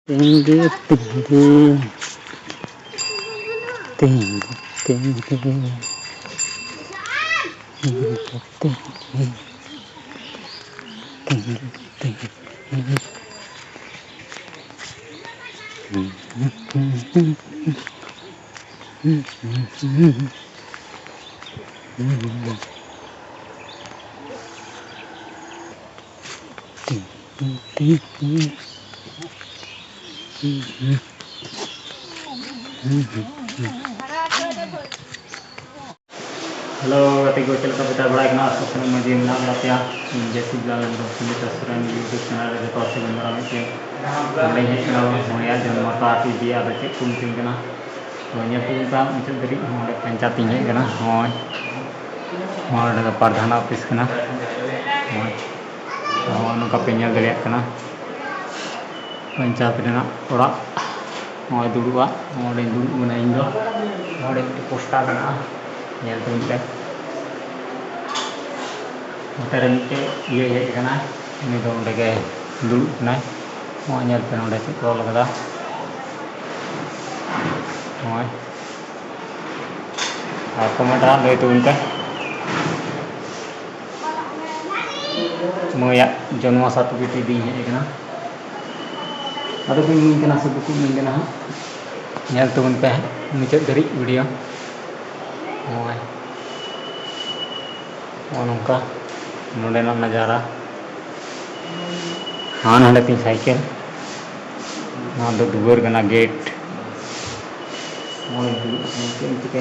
tinggi tinggi tinggi tinggi tinggi tinggi tinggi Halo, ketiga cerita kita balik na sosmed media menang ya. Jadi bilang untuk restoran di YouTube channel ada tosi beneran itu. Mulai channel mulai ada mata TV ada cek kunting kena. Soalnya tuh kita macam dari mulai pencet tinggi kena. Mau ada pardana office kena. Mau nunggu penyel dari kena. Pencet kena orang. Mau dulu mau dulu mana Indo. Mau di posta kena. Ya tunjuk motoran ke iya ya kana ini dong dege dulu nah mau nyal pen udah sih kalau kata mau apa motoran dari tunjuk mau ya jangan satu PT di ya kana ada pun mungkin asal buku mungkin nyal tunjuk muncul dari video mau nungka नोडे ना नज़ारा हाँ ना तीन cycle ना दो दुगर का ना gate और इनके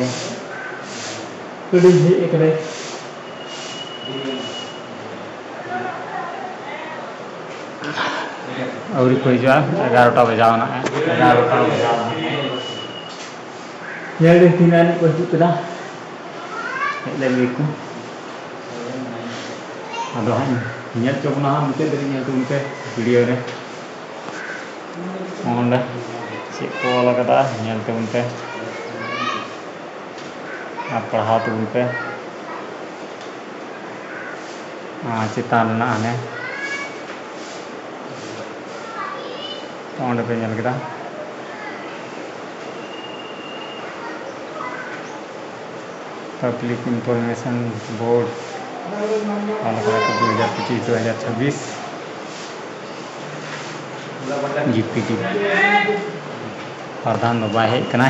कड़ी है एक रे और कोई जो 11टा बजाओ ना 11टा बजाओ ये ले तीन आने को जुटना ले लेको ada nyet coba nah mungkin dari nyet unte video re mohon dah si pola kata nyet unte apa hat unte citan na ane mohon dah penyel kita public information board kalau 2025-2026 GPD प्रधान बाबा है कना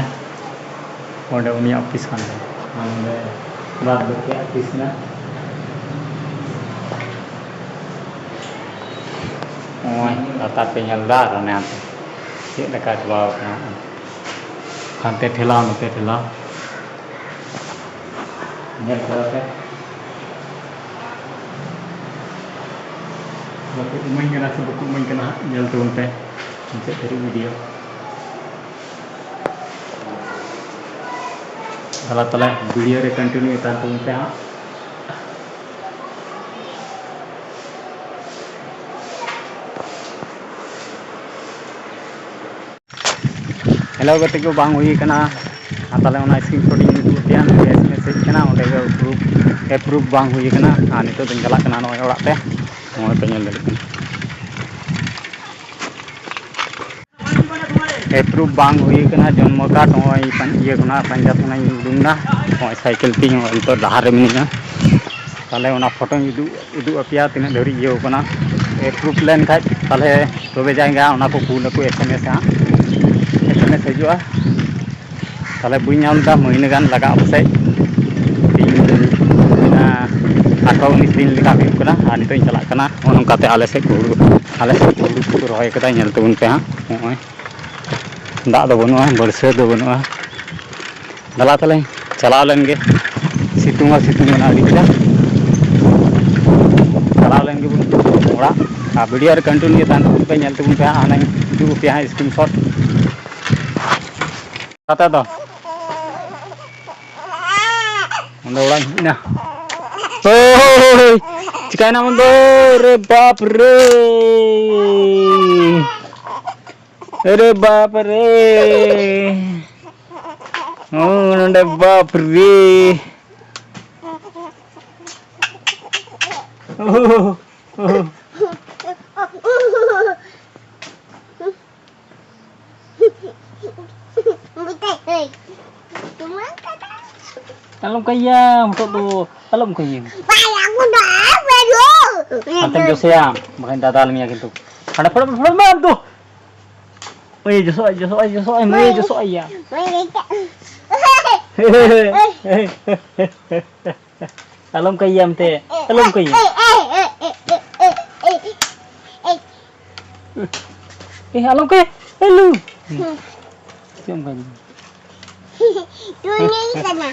और उन्हीं office kan हमने बात करके office ना ओए आता पे nyalda rane ante cek dekat bawah na kante thela note thela nyal kara buku main kena buku main kena nyal turun teh untuk dari video kalau telah video re continue itan turun teh hello ketika bang hui kena atale ona screenshot ini tian message kena onde approve bang hui kena itu tinggal kena no orak teh mau penyel dari approve bang hui kena जन्म का नय ये कना पंजाब कना उडुंगना नय cycle ती तो डहार रे मिनिना ताले ओना फोटो उदु अपिया तिना धरी ये कना approve लेन खाय ताले तबे जाएगा ओना को कूल को SMS हजुआ ताले बुई नाम दा महीने गान लगा बसे 18-19 दिन लेका हुई कना नितो चला कना नोंकाते आले से हुड़ू को रहे कदा नेल तबन पे हां दा दो बनुआ बरसे दो बनुआ दला तले चला लेन गे सितुंगा ना अड़ी कदा चला लेन गे बुन ओड़ा आ वीडियो रे कंटिन्यू तान पे नेल तबन पे आना दु पे screenshot kata to onda ulang ina oh cikai namun do re bap re oh nanda bap re Alam kaya untuk tu alam kaya. Antum Josiah, makan dada alam ya gitu. Ada pada tu. Oh iya Josiah ya. Alam kaya mte, alam kaya. Alam kaya, hello. Siapa kaya? Dunia di sana.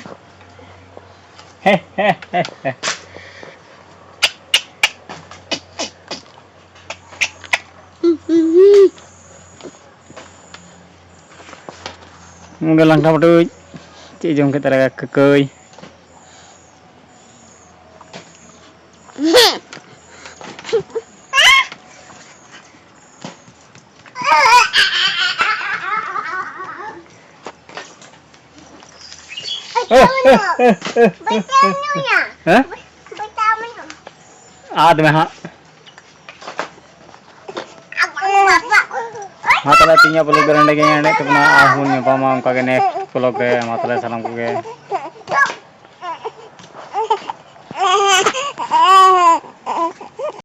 Udah langkah berdua, cik jom kita raga kekoi. Hah? Ada mah. Matala tinya perlu beranda kayaknya nek kena ahun nya pamam kagak nek pulau ke matala salam ke